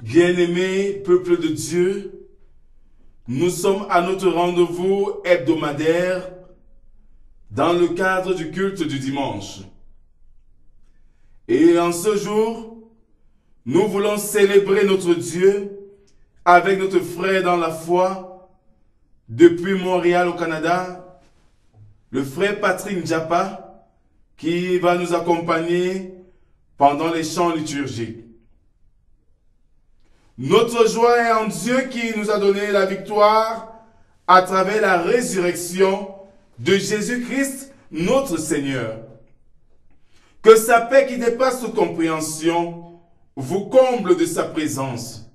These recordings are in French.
Bien-aimés, peuple de Dieu, nous sommes à notre rendez-vous hebdomadaire dans le cadre du culte du dimanche. Et en ce jour, nous voulons célébrer notre Dieu avec notre frère dans la foi depuis Montréal au Canada, le frère Patrick Njapa, qui va nous accompagner pendant les chants liturgiques. Notre joie est en Dieu qui nous a donné la victoire à travers la résurrection de Jésus-Christ, notre Seigneur. Que sa paix qui dépasse toute compréhension vous comble de sa présence.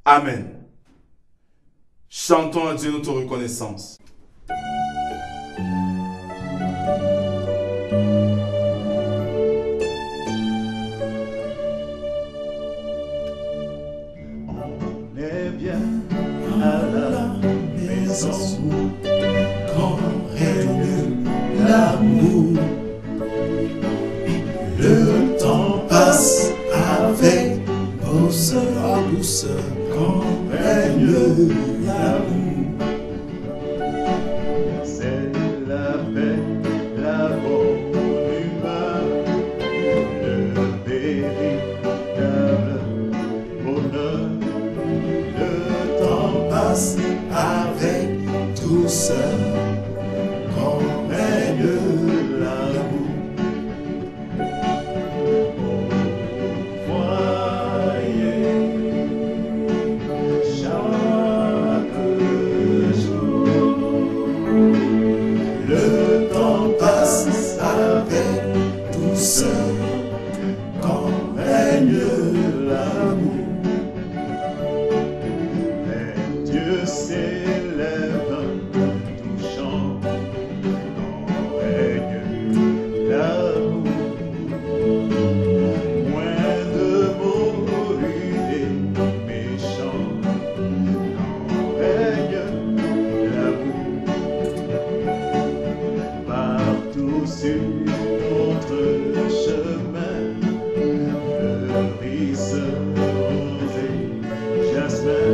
Amen. Chantons à Dieu notre reconnaissance. Quand règne l'amour, le temps passe avec douceur, quand règne l'amour. C'est la paix, la bonne humeur, le véritable bonheur. Le temps passe avec douceur, quand règne l'amour. Au foyer, chaque jour, le temps passe avec douceur, quand règne l'amour. Dieu s'élève touchant quand règne l'amour. Moins de mots rudes et méchants quand règne l'amour. Partout sur notre chemin fleurissent roses et jasmin.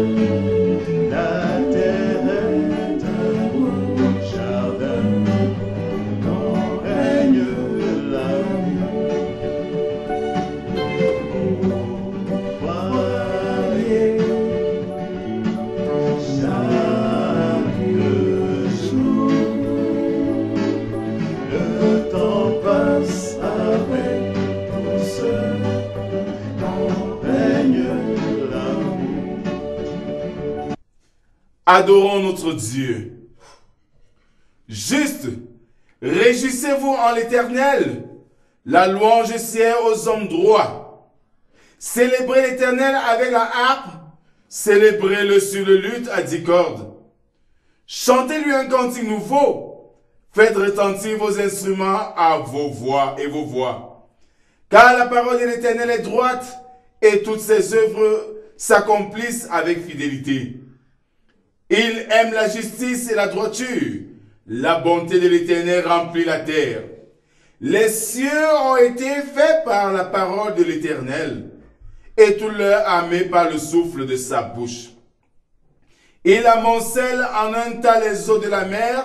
La terre est un beau jardin quand règne l'amour. Au foyer, chaque jour, le temps passe avec douceur quand règne l'amour. Adorons notre Dieu. Juste, réjouissez-vous en l'Éternel. La louange sied aux hommes droits. Célébrez l'Éternel avec la harpe. Célébrez-le sur le luth à 10 cordes. Chantez-lui un cantique nouveau. Faites retentir vos instruments à vos voix et vos voix. Car la parole de l'Éternel est droite et toutes ses œuvres s'accomplissent avec fidélité. Il aime la justice et la droiture. La bonté de l'Éternel remplit la terre. Les cieux ont été faits par la parole de l'Éternel, et tout leur armée par le souffle de sa bouche. Il amoncelle en un tas les eaux de la mer,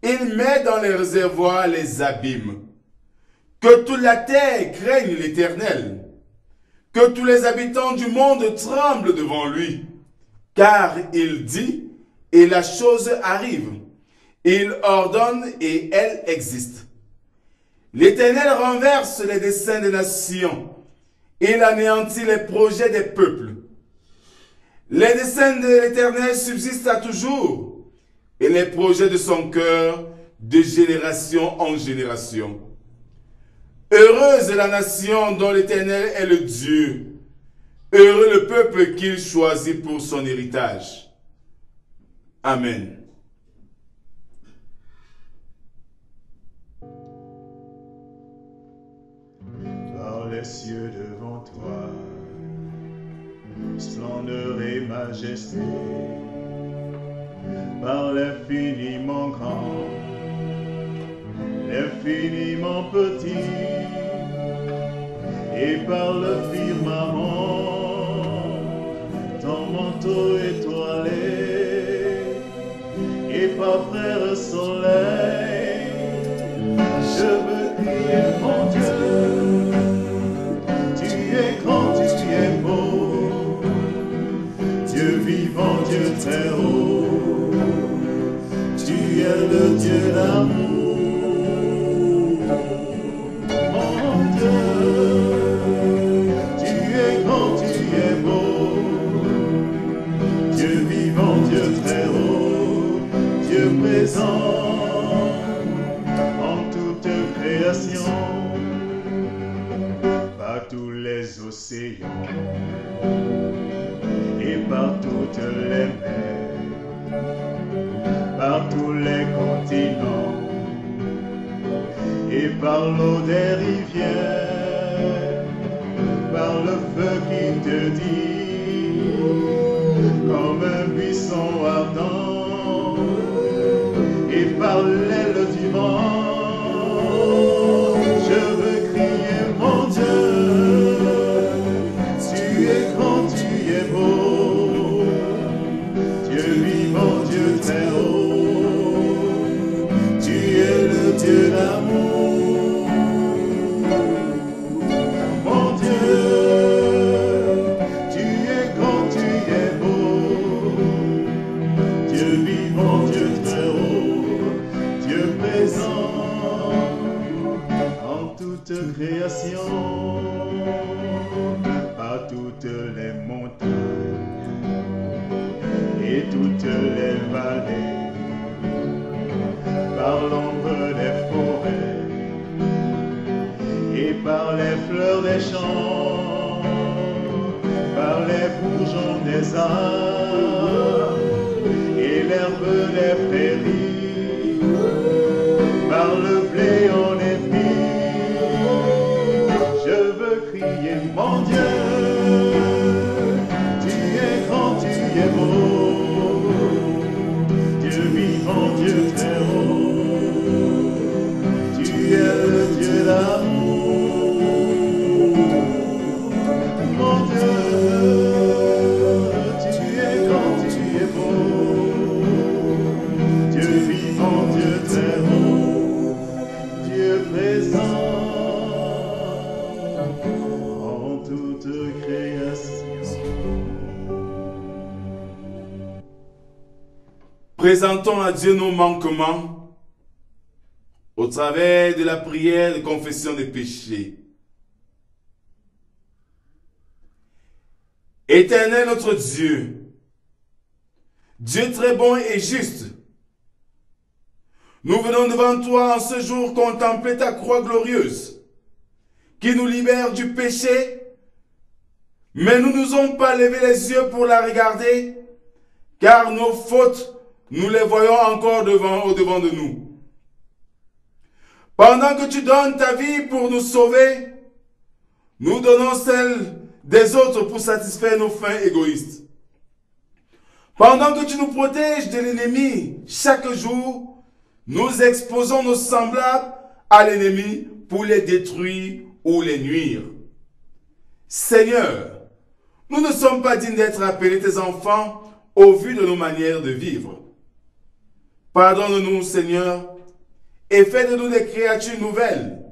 il met dans les réservoirs les abîmes. Que toute la terre craigne l'Éternel, que tous les habitants du monde tremblent devant lui. Car il dit, et la chose arrive. Il ordonne, et elle existe. L'Éternel renverse les desseins des nations. Il anéantit les projets des peuples. Les desseins de l'Éternel subsistent à toujours, et les projets de son cœur de génération en génération. Heureuse la nation dont l'Éternel est le Dieu. Heureux le peuple qu'il choisit pour son héritage. Amen. Par les cieux devant toi, splendeur et majesté, par l'infiniment grand, l'infiniment petit, et par le firmament, ton manteau étoilé, et par frère soleil, je veux crier mon Dieu. Tu es grand, tu es beau, Dieu vivant, Dieu très haut, tu es le Dieu d'amour. Mon Dieu, tu es grand, tu es beau, Dieu vivant, Dieu très haut, Dieu présent en toute création, par tous les océans et par toutes les mers, par tous les continents et par l'eau des rivières, par le feu qui te dit comme un buisson ardent, et par l'aile du vent, je veux crier mon Dieu. Tu es grand, tu es beau, Dieu vivant, Dieu très haut, tu es le Dieu d'amour. Mon Dieu, tu es grand, tu es beau, Dieu vivant, Dieu très haut, Dieu présent en toute création, par toutes les montagnes et toutes les vallées, par l'ombre des forêts et par les fleurs des champs, par les bourgeons des arbres et l'herbe des prairies, par le blé en épis, je veux crier mon Dieu. Tu es grand, tu es beau, Dieu vivant, Dieu très haut, tu es le Dieu d'amour. Mon Dieu, tu es grand, tu es beau, Dieu vivant, Dieu très haut, Dieu présent en toute création. Présentons à Dieu nos manquements au travers de la prière de confession des péchés. Éternel notre Dieu, Dieu très bon et juste, nous venons devant toi en ce jour contempler ta croix glorieuse qui nous libère du péché, mais nous n'osons pas lever les yeux pour la regarder, car nos fautes, nous les voyons encore au-devant de nous. Pendant que tu donnes ta vie pour nous sauver, nous donnons celle des autres pour satisfaire nos fins égoïstes. Pendant que tu nous protèges de l'ennemi chaque jour, nous exposons nos semblables à l'ennemi pour les détruire ou les nuire. Seigneur, nous ne sommes pas dignes d'être appelés tes enfants au vu de nos manières de vivre. Pardonne-nous, Seigneur, et fais de nous des créatures nouvelles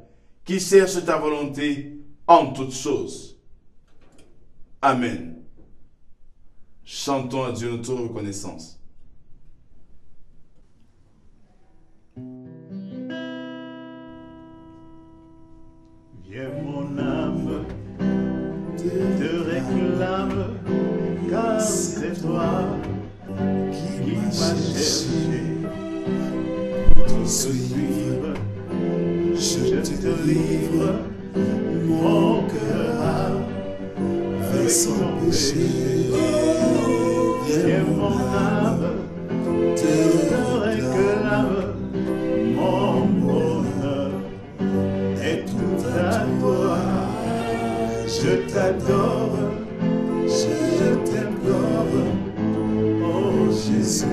qui cherchent ta volonté en toutes choses. Amen. Chantons à Dieu notre reconnaissance. Viens mon âme, te réclame, car c'est toi qui m'as cherché. Pour te suivre, je te livre mon cœur avec son péché. Viens mon âme, te réclame, mon bonheur est tout à toi. Je t'adore, je t'adore, oh Jésus,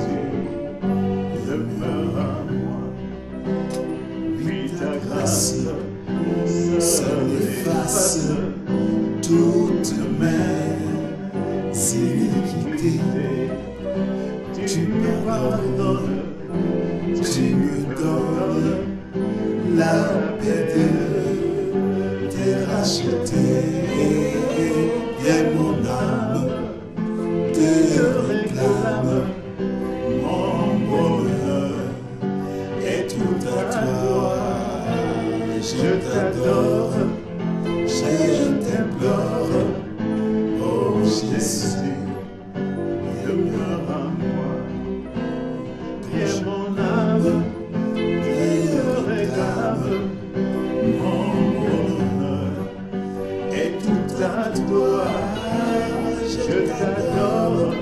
demeure à moi. Puis ta grâce je t'adore, je t'implore, oh Jésus, demeure à moi. Viens mon âme, viens réclame, mon bonheur est tout à toi. Je t'adore,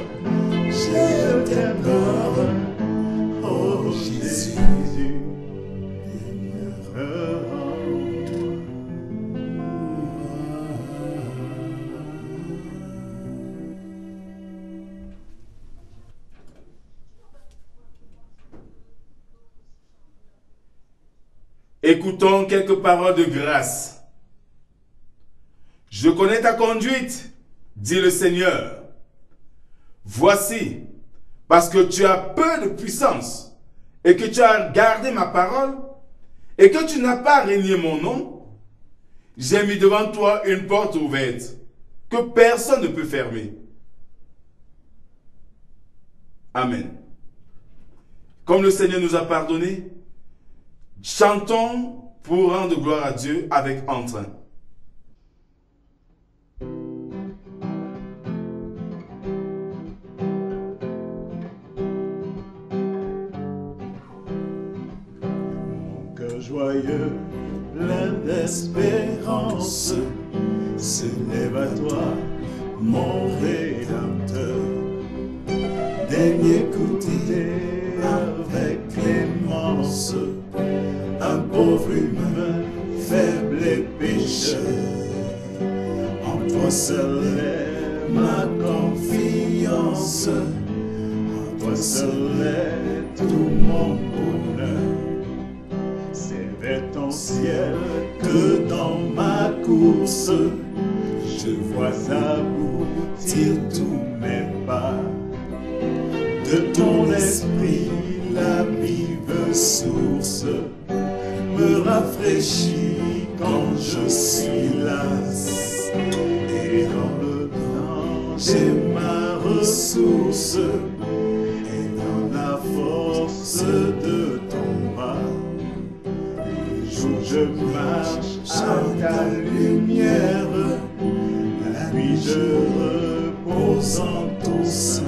je t'implore, oh Jésus, demeure en moi. Écoutons quelques paroles de grâce. Je connais ta conduite, dit le Seigneur. Voici, parce que tu as peu de puissance et que tu as gardé ma parole et que tu n'as pas renié mon nom, j'ai mis devant toi une porte ouverte que personne ne peut fermer. Amen. Comme le Seigneur nous a pardonné, chantons pour rendre gloire à Dieu avec entrain. Mon cœur joyeux, plein d'espérance, se lève à toi, mon Rédempteur. Daigne écouter avec clémence un pauvre humain, faible et pécheur. En toi seul est ma confiance, en toi seul est tout mon bonheur. C'est vers ton ciel que dans ma course, je vois aboutir tous mes pas. De ton esprit, la vive source me rafraîchit quand je suis las. Et dans le danger, ma ressource, et dans la force de ton bras. Les jours je marche à ta lumière, la nuit je repose en ton sein.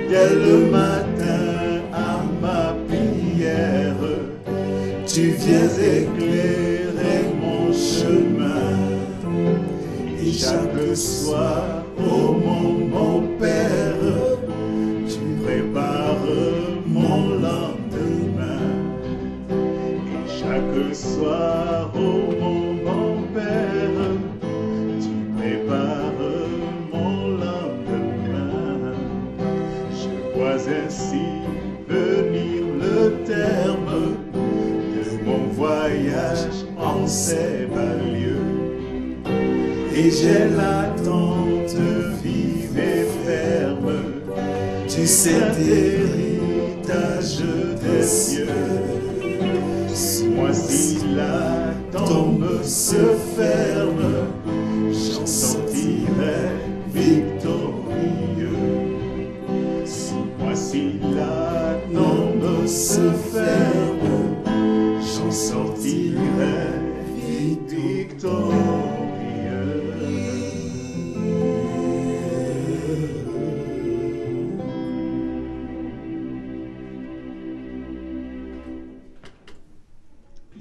Dès le matin à ma prière, tu viens éclairer mon chemin. Et chaque soir, ô mon bon Père, tu prépares mon lendemain. Et chaque soir, ô mon bon Père, tu prépares mon lendemain. Je vois ainsi venir le terme de mon voyage en ces bas lieux. Et j'ai l'attente vive et ferme du saint héritage des cieux. Ce mois-ci la tombe se ferme, j'en sortirai victorieux. Ce mois-ci la tombe se ferme, j'en sortirai victorieux.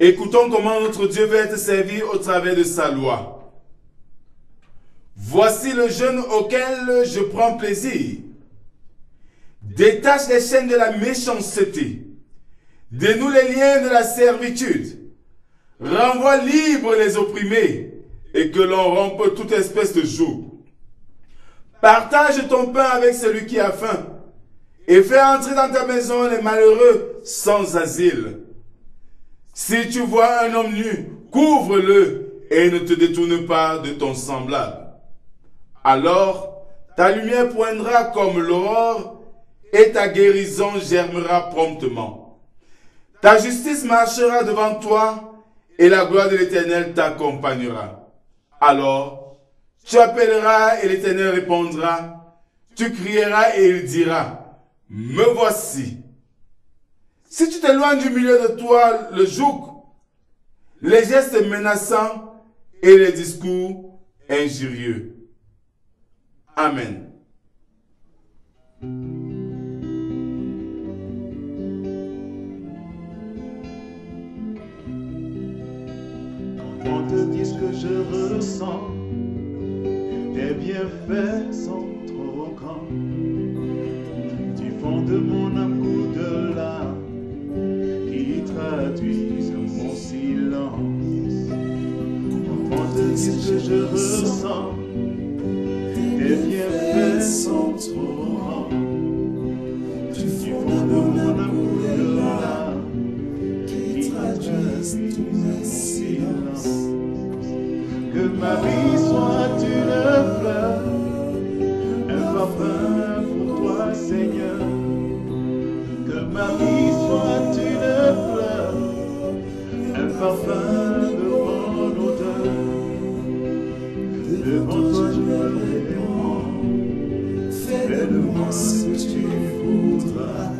Écoutons comment notre Dieu veut être servi au travers de sa loi. Voici le jeûne auquel je prends plaisir. Détache les chaînes de la méchanceté. Dénoue les liens de la servitude. Renvoie libres les opprimés et que l'on rompe toute espèce de joug. Partage ton pain avec celui qui a faim et fais entrer dans ta maison les malheureux sans asile. Si tu vois un homme nu, couvre-le et ne te détourne pas de ton semblable. Alors, ta lumière poindra comme l'aurore et ta guérison germera promptement. Ta justice marchera devant toi et la gloire de l'Éternel t'accompagnera. Alors, tu appelleras et l'Éternel répondra. Tu crieras et il dira, me voici. Si tu t'éloignes du milieu de toi le joug, les gestes menaçants et les discours injurieux. Amen. Quand on te dit ce que je ressens, tes bienfaits sont trop grands. Du fond de mon âme de larmes qui traduisent mon silence. Quand on te dit ce que je ressens, tes bienfaits sont trop grands. Du fond de mon âme de larmes qui traduisent mon silence. Que ma vie soit une fleur, un parfum pour toi, Seigneur. Que ma vie soit une fleur, un parfum de bonne odeur. Devant toi je me répands, fais de moi ce que tu voudras.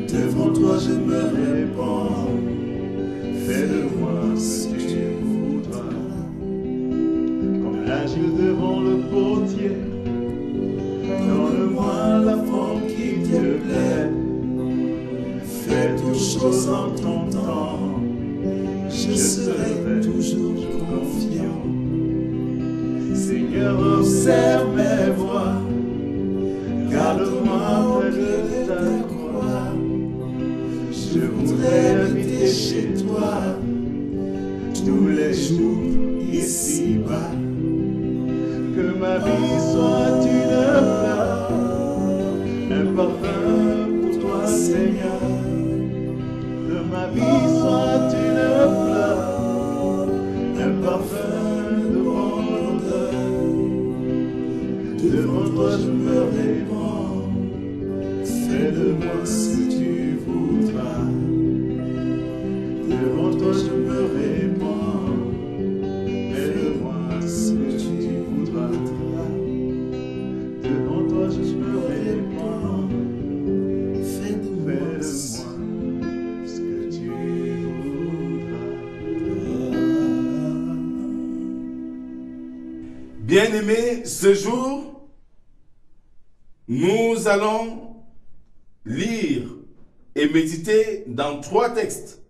Devant toi je me répands, fais de moi ce que tu voudras. Comme l'agile devant le potier, donne-moi la forme qui te plaît. Fais toutes choses en ton temps, je serai toujours confiant. Seigneur, observe mes voies, garde-moi près de ta croix. Je voudrais habiter chez toi tous les jours ici-bas. Que ma vie soit une fleur, un parfum pour toi, Seigneur. Que ma vie soit une fleur, un parfum de bonne odeur. Devant toi je me répands, fais de moi ce que tu voudras. Devant toi je me répands, fais de moi ce que tu voudras. Devant toi je me répands, fais de moi ce que tu voudras. Bien-aimés, ce jour, nous allons lire et méditer dans 3 textes.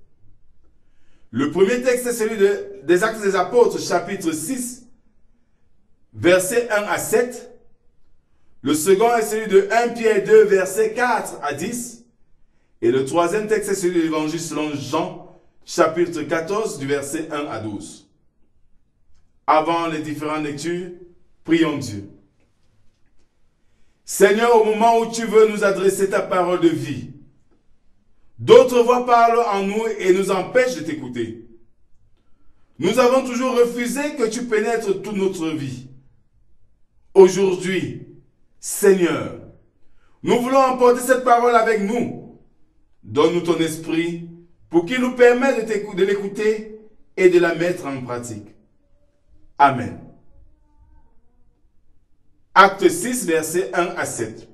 Le premier texte est celui des Actes des Apôtres, chapitre 6, versets 1 à 7. Le second est celui de 1 Pierre 2, versets 4 à 10. Et le troisième texte est celui de l'Évangile selon Jean, chapitre 14, du verset 1 à 12. Avant les différentes lectures, prions Dieu. Seigneur, au moment où tu veux nous adresser ta parole de vie, d'autres voix parlent en nous et nous empêchent de t'écouter. Nous avons toujours refusé que tu pénètres toute notre vie. Aujourd'hui, Seigneur, nous voulons emporter cette parole avec nous. Donne-nous ton esprit pour qu'il nous permette de l'écouter et de la mettre en pratique. Amen. Acte 6, versets 1 à 7.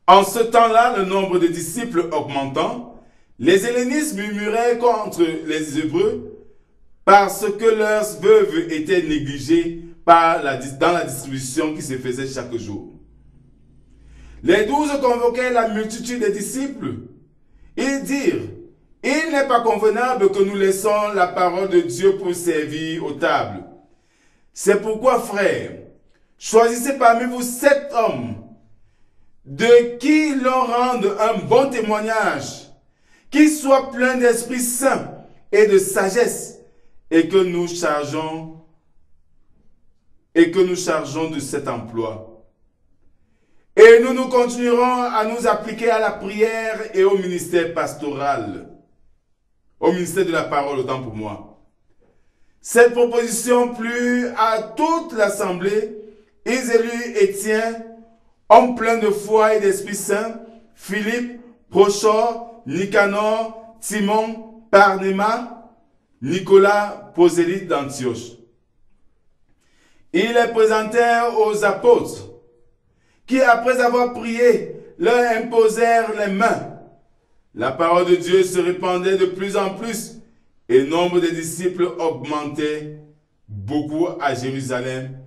En ce temps-là, le nombre de disciples augmentant, les hellénistes murmuraient contre les Hébreux parce que leurs veuves étaient négligées dans la distribution qui se faisait chaque jour. Les 12 convoquaient la multitude des disciples. Ils dirent, « Il n'est pas convenable que nous laissions la parole de Dieu pour servir aux tables. C'est pourquoi, frères, choisissez parmi vous 7 hommes de qui l'on rende un bon témoignage, qui soient pleins d'Esprit Saint et de sagesse, et que nous chargeons de cet emploi. Et nous continuerons à nous appliquer à la prière et au ministère pastoral, au ministère de la parole, autant pour moi. Cette proposition plut à toute l'assemblée. Ils élus Étienne, homme plein de foi et d'Esprit Saint, Philippe, Prochor, Nicanor, Timon, Parnéma, Nicolas, prosélyte d'Antioche. Ils les présentèrent aux apôtres, qui après avoir prié, leur imposèrent les mains. La parole de Dieu se répandait de plus en plus, Et le nombre des disciples augmentait beaucoup à Jérusalem,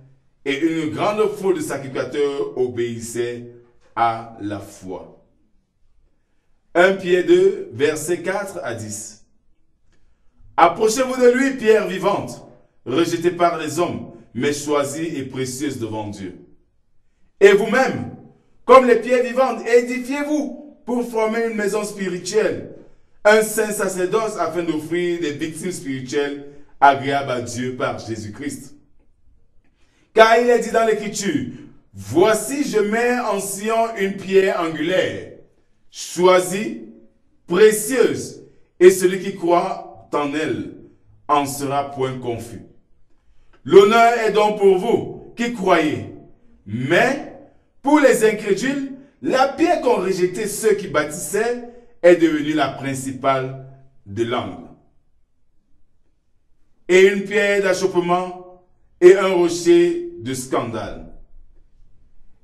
et une grande foule de sacrificateurs obéissait à la foi. 1 Pierre 2, versets 4 à 10. Approchez-vous de lui, pierre vivante, rejetée par les hommes, mais choisie et précieuse devant Dieu. Et vous-même, comme les pierres vivantes, édifiez-vous pour former une maison spirituelle, un saint sacerdoce afin d'offrir des victimes spirituelles agréables à Dieu par Jésus-Christ. Car il est dit dans l'Écriture, « Voici, je mets en Sion une pierre angulaire, choisie, précieuse, et celui qui croit en elle en sera point confus. L'honneur est donc pour vous qui croyez, mais pour les incrédules, la pierre qu'ont rejeté ceux qui bâtissaient est devenue la principale de l'angle. Et une pierre d'achoppement et un rocher de scandale.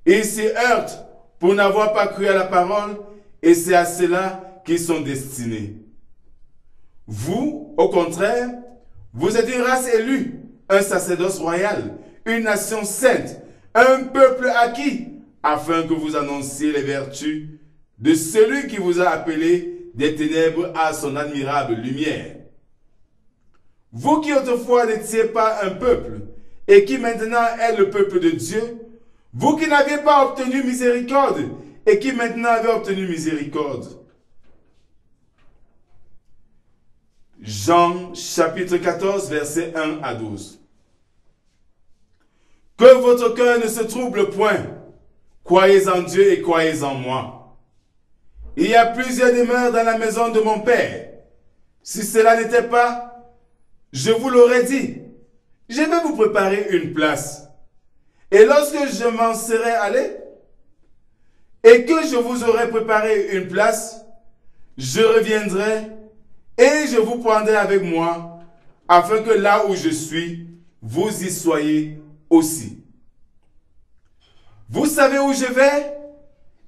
Ils s'y heurtent pour n'avoir pas cru à la parole, et c'est à cela qu'ils sont destinés. Vous, au contraire, vous êtes une race élue, un sacerdoce royal, une nation sainte, un peuple acquis, afin que vous annonciez les vertus de celui qui vous a appelé des ténèbres à son admirable lumière. Vous qui autrefois n'étiez pas un peuple, et qui maintenant êtes le peuple de Dieu, vous qui n'aviez pas obtenu miséricorde, et qui maintenant avez obtenu miséricorde. Jean chapitre 14, versets 1 à 12. Que votre cœur ne se trouble point. Croyez en Dieu et croyez en moi. Il y a plusieurs demeures dans la maison de mon Père. Si cela n'était pas, je vous l'aurais dit. Je vais vous préparer une place. Et lorsque je m'en serai allé, et que je vous aurai préparé une place, je reviendrai et je vous prendrai avec moi, afin que là où je suis, vous y soyez aussi. Vous savez où je vais,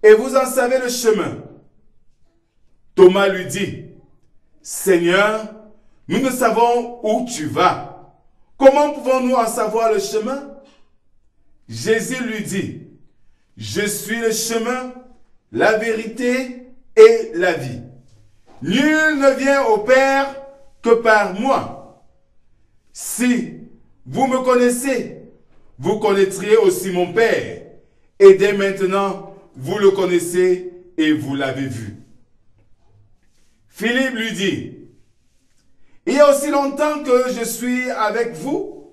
et vous en savez le chemin. Thomas lui dit, « Seigneur, nous ne savons où tu vas. Comment pouvons-nous en savoir le chemin? » Jésus lui dit, « Je suis le chemin, la vérité et la vie. Nul ne vient au Père que par moi. Si vous me connaissez, vous connaîtrez aussi mon Père. Et dès maintenant, vous le connaissez et vous l'avez vu. » Philippe lui dit, « Il y a aussi longtemps que je suis avec vous,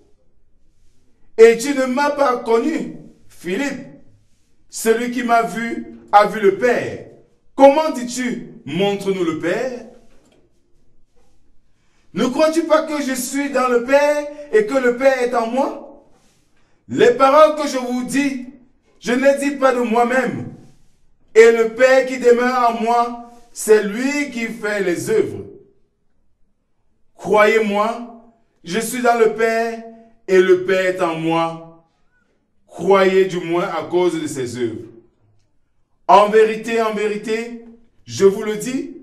et tu ne m'as pas connu, Philippe. Celui qui m'a vu a vu le Père. Comment dis-tu, montre-nous le Père? Ne crois-tu pas que je suis dans le Père et que le Père est en moi? Les paroles que je vous dis, je ne les dis pas de moi-même. Et le Père qui demeure en moi, c'est lui qui fait les œuvres. Croyez-moi, je suis dans le Père et le Père est en moi. Croyez du moins à cause de ses œuvres. En vérité, je vous le dis,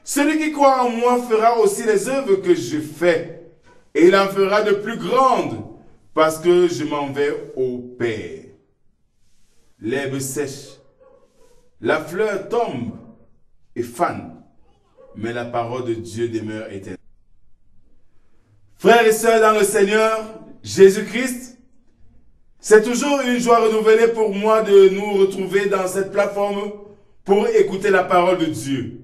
celui qui croit en moi fera aussi les œuvres que je fais, et il en fera de plus grandes, parce que je m'en vais au Père. L'herbe sèche, la fleur tombe et fane, mais la parole de Dieu demeure éternelle. Frères et sœurs dans le Seigneur, Jésus-Christ, c'est toujours une joie renouvelée pour moi de nous retrouver dans cette plateforme pour écouter la parole de Dieu.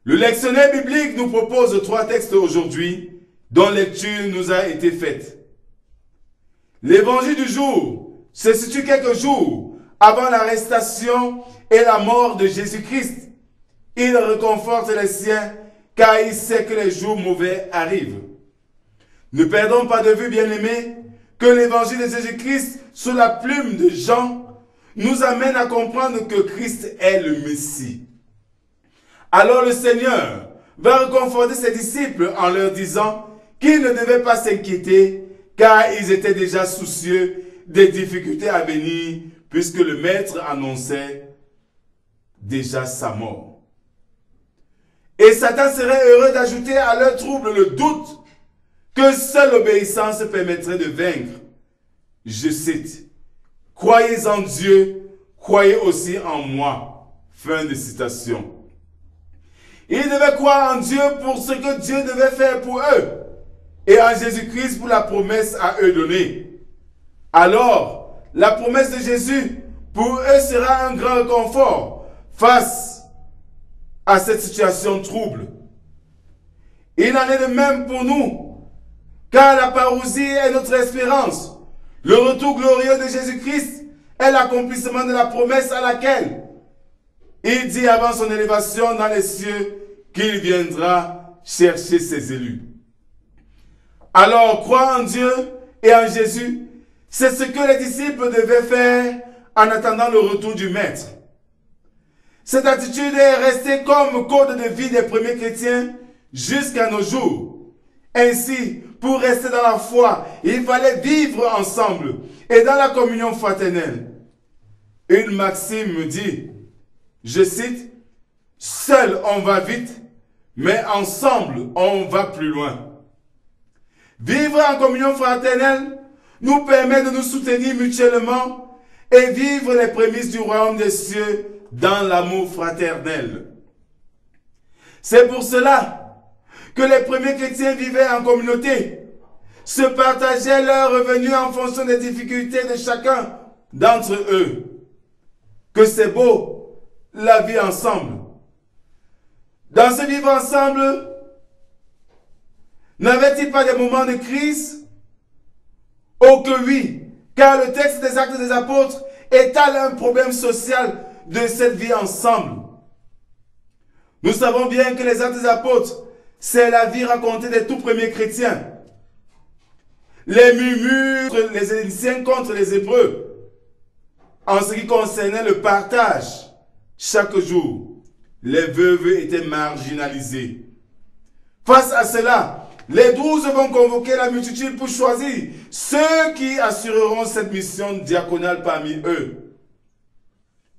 Le lectionnaire biblique nous propose 3 textes aujourd'hui, dont lecture nous a été faite. L'évangile du jour se situe quelques jours avant l'arrestation et la mort de Jésus-Christ. Il réconforte les siens car il sait que les jours mauvais arrivent. Ne perdons pas de vue, bien-aimés, que l'évangile de Jésus-Christ, sous la plume de Jean, nous amène à comprendre que Christ est le Messie. Alors le Seigneur va réconforter ses disciples en leur disant qu'ils ne devaient pas s'inquiéter car ils étaient déjà soucieux des difficultés à venir puisque le Maître annonçait déjà sa mort. Et Satan serait heureux d'ajouter à leur trouble le doute que seule l'obéissance permettrait de vaincre. Je cite, « Croyez en Dieu, croyez aussi en moi. » Fin de citation. Ils devaient croire en Dieu pour ce que Dieu devait faire pour eux et en Jésus-Christ pour la promesse à eux donnée. Alors, la promesse de Jésus pour eux sera un grand réconfort face à cette situation trouble. Il en est de même pour nous, car la parousie est notre espérance. Le retour glorieux de Jésus-Christ est l'accomplissement de la promesse à laquelle il dit avant son élévation dans les cieux qu'il viendra chercher ses élus. Alors, croire en Dieu et en Jésus, c'est ce que les disciples devaient faire en attendant le retour du Maître. Cette attitude est restée comme code de vie des premiers chrétiens jusqu'à nos jours. Ainsi, pour rester dans la foi, il fallait vivre ensemble et dans la communion fraternelle. Une maxime me dit, je cite, « Seul on va vite, mais ensemble on va plus loin. » Vivre en communion fraternelle nous permet de nous soutenir mutuellement et vivre les prémices du royaume des cieux dans l'amour fraternel. C'est pour cela que les premiers chrétiens vivaient en communauté, se partageaient leurs revenus en fonction des difficultés de chacun d'entre eux. Que c'est beau, la vie ensemble. Dans ce vivre ensemble, n'avait-il pas des moments de crise? Oh que oui, car le texte des Actes des Apôtres étale un problème social de cette vie ensemble. Nous savons bien que les Actes des Apôtres, c'est la vie racontée des tout premiers chrétiens. Les murmures, les Égyptiens contre les Hébreux, en ce qui concernait le partage, chaque jour, les veuves étaient marginalisées. Face à cela, les 12 vont convoquer la multitude pour choisir ceux qui assureront cette mission diaconale parmi eux.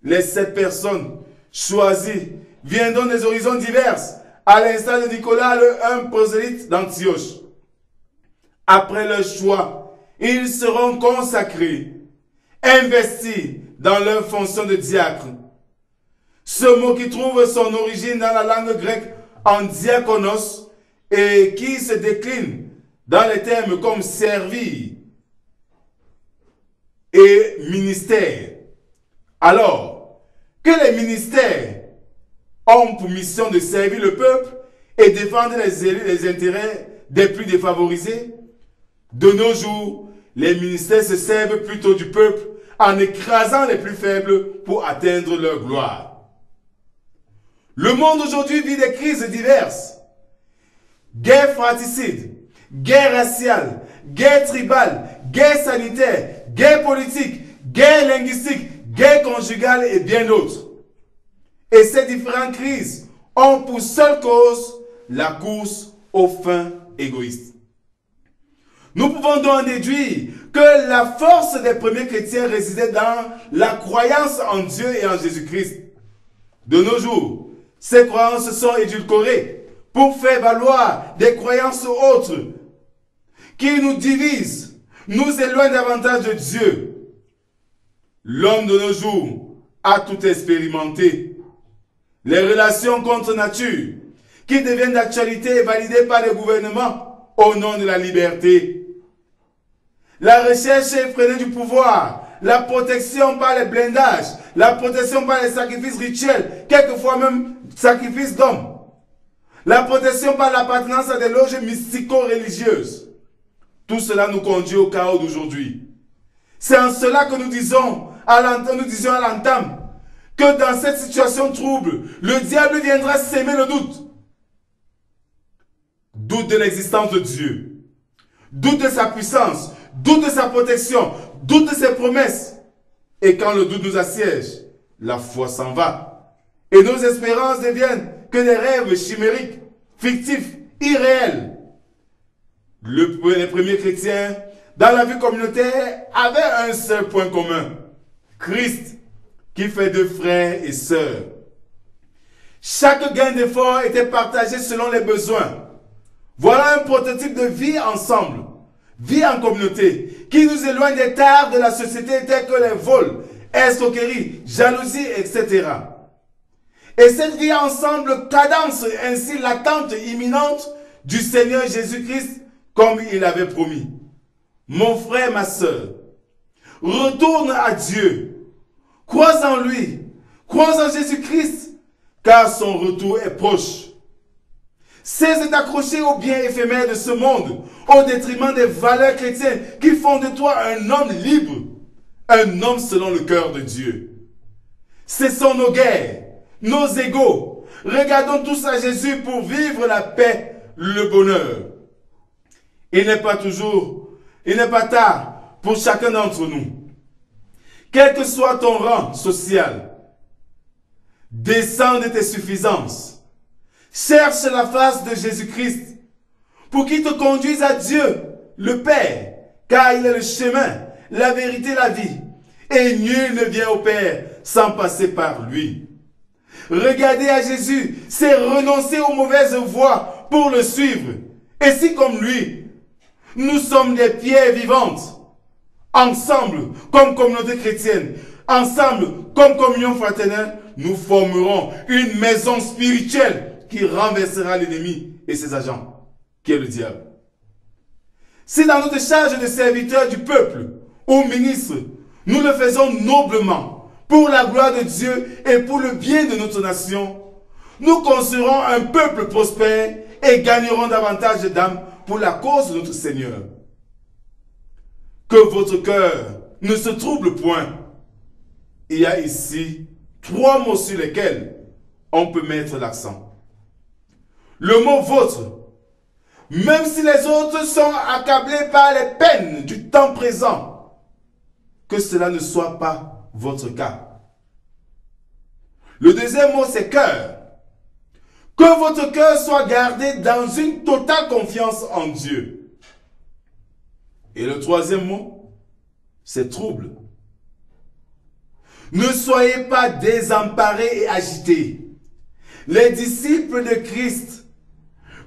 Les 7 personnes choisies viendront des horizons divers, à l'instar de Nicolas, un prosélyte d'Antioche. Après leur choix, ils seront consacrés, investis dans leur fonction de diacre. Ce mot qui trouve son origine dans la langue grecque en diakonos et qui se décline dans les termes comme servir et ministère. Alors, que les ministères ont pour mission de servir le peuple et défendre les intérêts des plus défavorisés, de nos jours, les ministères se servent plutôt du peuple en écrasant les plus faibles pour atteindre leur gloire. Le monde aujourd'hui vit des crises diverses. Guerre fratricide, guerre raciale, guerre tribale, guerre sanitaire, guerre politique, guerre linguistique, guerre conjugale et bien d'autres. Et ces différentes crises ont pour seule cause la course aux fins égoïstes. Nous pouvons donc déduire que la force des premiers chrétiens résidait dans la croyance en Dieu et en Jésus-Christ. De nos jours, ces croyances sont édulcorées pour faire valoir des croyances autres qui nous divisent, nous éloignent davantage de Dieu. L'homme de nos jours a tout expérimenté. Les relations contre nature qui deviennent d'actualité et validées par les gouvernements au nom de la liberté. La recherche effrénée du pouvoir, la protection par les blindages, la protection par les sacrifices rituels, quelquefois même sacrifices d'hommes. La protection par l'appartenance à des loges mystico-religieuses. Tout cela nous conduit au chaos d'aujourd'hui. C'est en cela que nous disions à l'entame que dans cette situation trouble, le diable viendra s'aimer le doute. Doute de l'existence de Dieu. Doute de sa puissance. Doute de sa protection. Doute de ses promesses. Et quand le doute nous assiège, la foi s'en va. Et nos espérances deviennent que des rêves chimériques, fictifs, irréels. Les premiers chrétiens, dans la vie communautaire, avaient un seul point commun. Christ, qui fait de frères et sœurs. Chaque gain d'effort était partagé selon les besoins. Voilà un prototype de vie ensemble, vie en communauté, qui nous éloigne des tares de la société tels que les vols, escroqueries, jalousie, etc. Et cette vie ensemble cadence ainsi l'attente imminente du Seigneur Jésus-Christ comme il avait promis. Mon frère, ma sœur, retourne à Dieu, crois en lui, crois en Jésus-Christ, car son retour est proche. Cesse de t'accrocher aux biens éphémères de ce monde, au détriment des valeurs chrétiennes qui font de toi un homme libre, un homme selon le cœur de Dieu. Cessons nos guerres, nos égos. Regardons tous à Jésus pour vivre la paix, le bonheur. Il n'est pas tard pour chacun d'entre nous. Quel que soit ton rang social, descends de tes suffisances. Cherche la face de Jésus-Christ pour qu'il te conduise à Dieu, le Père, car il est le chemin, la vérité, la vie. Et nul ne vient au Père sans passer par lui. Regarder à Jésus, c'est renoncer aux mauvaises voies pour le suivre. Et si comme lui, nous sommes des pierres vivantes, ensemble, comme communauté chrétienne, ensemble, comme communion fraternelle, nous formerons une maison spirituelle qui renversera l'ennemi et ses agents, qui est le diable. Si dans notre charge de serviteurs du peuple ou ministres, nous le faisons noblement, pour la gloire de Dieu et pour le bien de notre nation, nous construirons un peuple prospère et gagnerons davantage d'âmes pour la cause de notre Seigneur. Que votre cœur ne se trouble point. Il y a ici 3 mots sur lesquels on peut mettre l'accent. Le mot vôtre, même si les autres sont accablés par les peines du temps présent, que cela ne soit pas votre cas. Le deuxième mot, c'est cœur. Que votre cœur soit gardé dans une totale confiance en Dieu. Et le troisième mot, c'est trouble. Ne soyez pas désemparés et agités. Les disciples de Christ,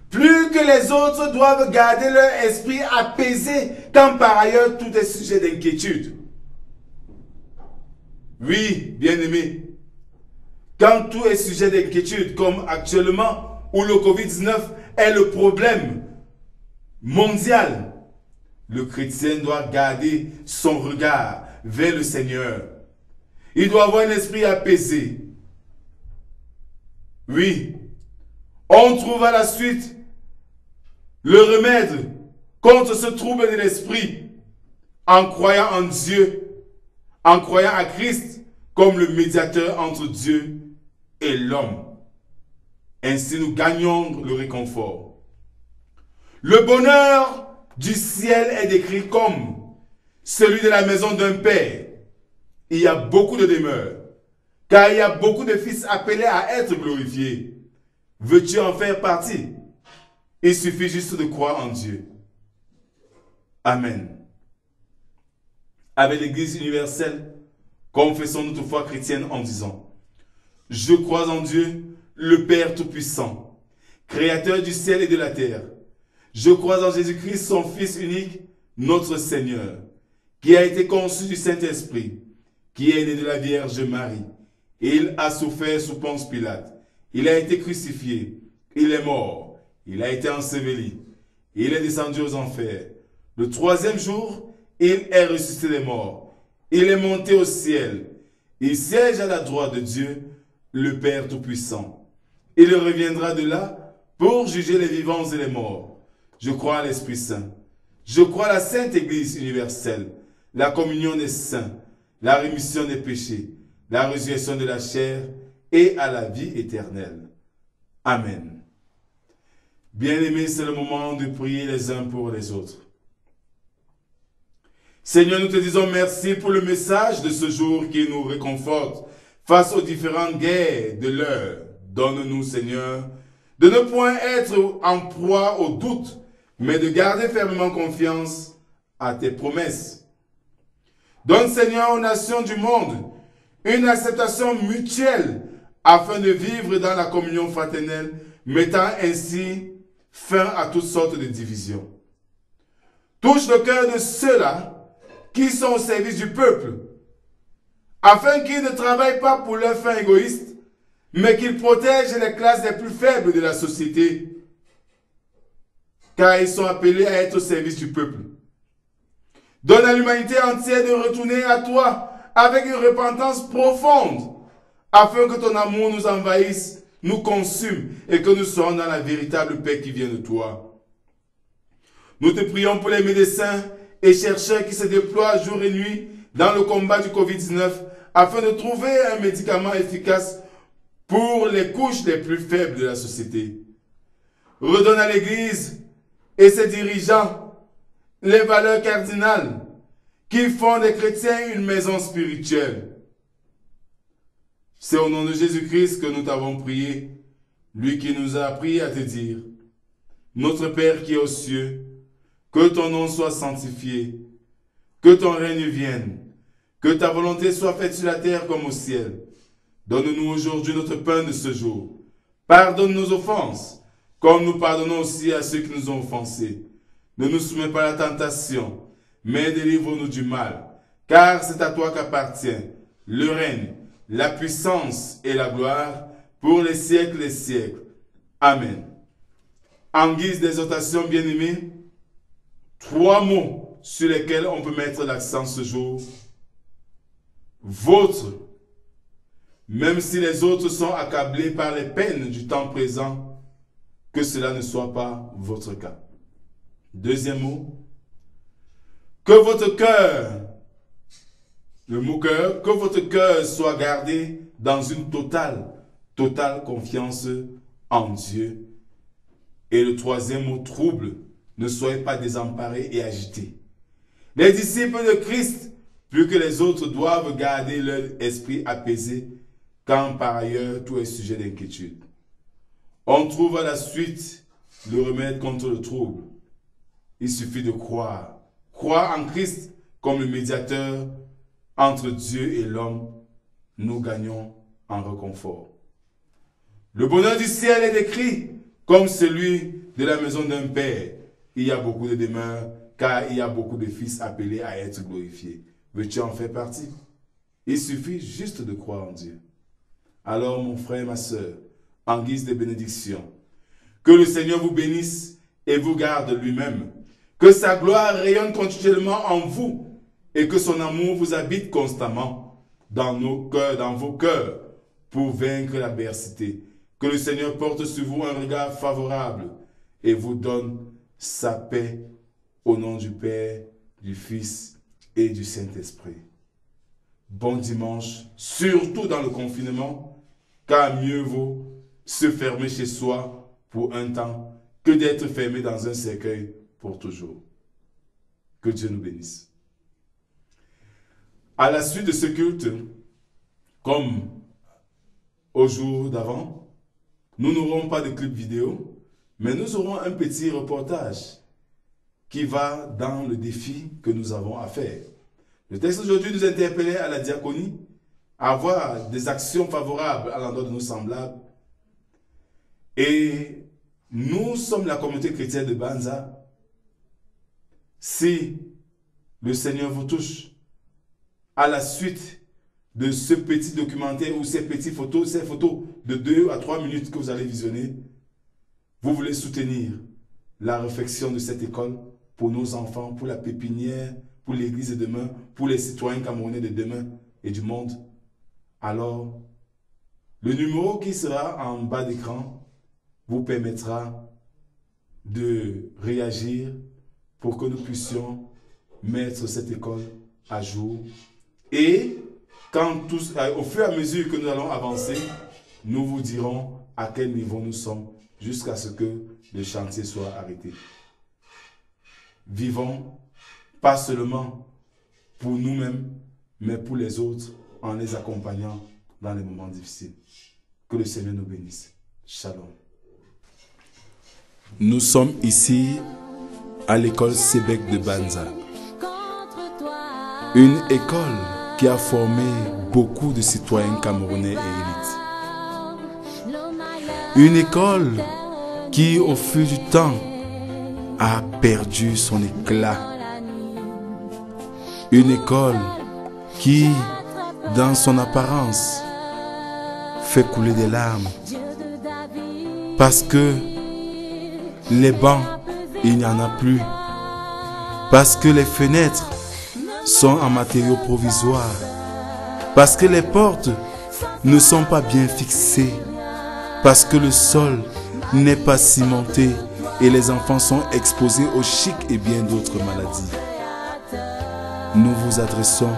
plus que les autres, doivent garder leur esprit apaisé, quand par ailleurs tout est sujet d'inquiétude. Oui, bien-aimés, quand tout est sujet d'inquiétude, comme actuellement, où le Covid-19 est le problème mondial, le chrétien doit garder son regard vers le Seigneur. Il doit avoir un esprit apaisé. Oui, on trouve à la suite le remède contre ce trouble de l'esprit en croyant en Dieu, en croyant à Christ comme le médiateur entre Dieu et l'homme. Ainsi nous gagnons le réconfort. Le bonheur du ciel est décrit comme celui de la maison d'un père. Il y a beaucoup de demeures, car il y a beaucoup de fils appelés à être glorifiés. Veux-tu en faire partie? Il suffit juste de croire en Dieu. Amen. Avec l'Église universelle, confessons notre foi chrétienne en disant: je crois en Dieu, le Père Tout-Puissant, Créateur du ciel et de la terre. Je crois en Jésus-Christ, son Fils unique, notre Seigneur, qui a été conçu du Saint-Esprit, qui est né de la Vierge Marie. Il a souffert sous Ponce Pilate. Il a été crucifié. Il est mort. Il a été enseveli. Il est descendu aux enfers. Le 3e jour, il est ressuscité des morts. Il est monté au ciel. Il siège à la droite de Dieu, le Père Tout-Puissant. Il reviendra de là pour juger les vivants et les morts. Je crois à l'Esprit Saint. Je crois à la Sainte Église universelle, la communion des saints, la rémission des péchés, la résurrection de la chair et à la vie éternelle. Amen. Bien-aimés, c'est le moment de prier les uns pour les autres. Seigneur, nous te disons merci pour le message de ce jour qui nous réconforte face aux différentes guerres de l'heure. Donne-nous, Seigneur, de ne point être en proie au doute, mais de garder fermement confiance à tes promesses. Donne, Seigneur, aux nations du monde une acceptation mutuelle afin de vivre dans la communion fraternelle, mettant ainsi fin à toutes sortes de divisions. Touche le cœur de ceux-là qui sont au service du peuple, afin qu'ils ne travaillent pas pour leurs fins égoïstes, mais qu'ils protègent les classes les plus faibles de la société, car ils sont appelés à être au service du peuple. Donne à l'humanité entière de retourner à toi avec une repentance profonde, afin que ton amour nous envahisse, nous consume et que nous soyons dans la véritable paix qui vient de toi. Nous te prions pour les médecins et chercheurs qui se déploient jour et nuit dans le combat du Covid-19 afin de trouver un médicament efficace pour les couches les plus faibles de la société. Redonne à l'Église et ses dirigeants les valeurs cardinales qui font des chrétiens une maison spirituelle. C'est au nom de Jésus-Christ que nous t'avons prié, lui qui nous a appris à te dire: Notre Père qui est aux cieux, que ton nom soit sanctifié, que ton règne vienne, que ta volonté soit faite sur la terre comme au ciel. Donne-nous aujourd'hui notre pain de ce jour. Pardonne nos offenses, comme nous pardonnons aussi à ceux qui nous ont offensés. Ne nous soumets pas à la tentation, mais délivre-nous du mal, car c'est à toi qu'appartient le règne, la puissance et la gloire pour les siècles des siècles. Amen. En guise d'exhortation, bien-aimés, 3 mots sur lesquels on peut mettre l'accent ce jour. Votre. Même si les autres sont accablés par les peines du temps présent, que cela ne soit pas votre cas. Deuxième mot. Que votre cœur, le mot cœur, que votre cœur soit gardé dans une totale confiance en Dieu. Et le troisième mot, trouble. Ne soyez pas désemparés et agités. Les disciples de Christ, plus que les autres, doivent garder leur esprit apaisé, quand par ailleurs tout est sujet d'inquiétude. On trouve à la suite le remède contre le trouble. Il suffit de croire. Croire en Christ comme le médiateur entre Dieu et l'homme. Nous gagnons en réconfort. Le bonheur du ciel est décrit comme celui de la maison d'un père. Il y a beaucoup de demeures, car il y a beaucoup de fils appelés à être glorifiés. Veux-tu en faire partie? Il suffit juste de croire en Dieu. Alors, mon frère et ma soeur, en guise de bénédiction, que le Seigneur vous bénisse et vous garde lui-même. Que sa gloire rayonne continuellement en vous et que son amour vous habite constamment dans nos cœurs, dans vos cœurs, pour vaincre l'adversité. Que le Seigneur porte sur vous un regard favorable et vous donne sa paix au nom du Père, du Fils et du Saint-Esprit. Bon dimanche, surtout dans le confinement, car mieux vaut se fermer chez soi pour un temps que d'être fermé dans un cercueil pour toujours. Que Dieu nous bénisse. À la suite de ce culte, comme au jour d'avant, nous n'aurons pas de clip vidéo, mais nous aurons un petit reportage qui va dans le défi que nous avons à faire. Le texte d'aujourd'hui nous interpellait à la diaconie à avoir des actions favorables à l'endroit de nos semblables. Et nous sommes la communauté chrétienne de Banza. Si le Seigneur vous touche, à la suite de ce petit documentaire ou ces photos de 2 à 3 minutes que vous allez visionner, vous voulez soutenir la réflexion de cette école pour nos enfants, pour la pépinière, pour l'église de demain, pour les citoyens camerounais de demain et du monde, alors le numéro qui sera en bas d'écran vous permettra de réagir pour que nous puissions mettre cette école à jour. Et au fur et à mesure que nous allons avancer, nous vous dirons à quel niveau nous sommes jusqu'à ce que le chantier soit arrêté. Vivons pas seulement pour nous-mêmes, mais pour les autres, en les accompagnant dans les moments difficiles. Que le Seigneur nous bénisse. Shalom. Nous sommes ici à l'école Sébec de Banza. Une école qui a formé beaucoup de citoyens camerounais et élites. Une école qui, au fil du temps, a perdu son éclat. Une école qui, dans son apparence, fait couler des larmes. Parce que les bancs, il n'y en a plus. Parce que les fenêtres sont en matériaux provisoires. Parce que les portes ne sont pas bien fixées. Parce que le sol n'est pas cimenté et les enfants sont exposés au chic et bien d'autres maladies. Nous vous adressons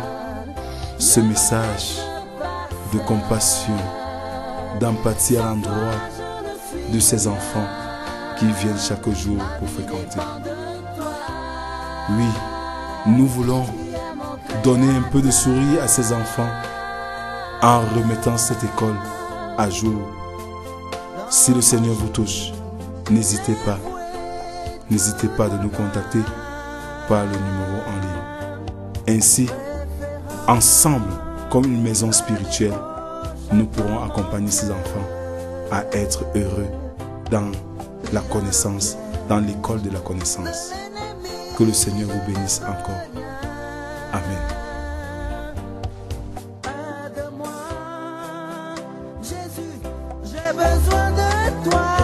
ce message de compassion, d'empathie à l'endroit de ces enfants qui viennent chaque jour pour fréquenter. Oui, nous voulons donner un peu de sourire à ces enfants en remettant cette école à jour. Si le Seigneur vous touche, n'hésitez pas de nous contacter par le numéro en ligne. Ainsi, ensemble, comme une maison spirituelle, nous pourrons accompagner ces enfants à être heureux dans la connaissance, dans l'école de la connaissance. Que le Seigneur vous bénisse encore. Amen. Aide-moi, Jésus, j'ai besoin de toi.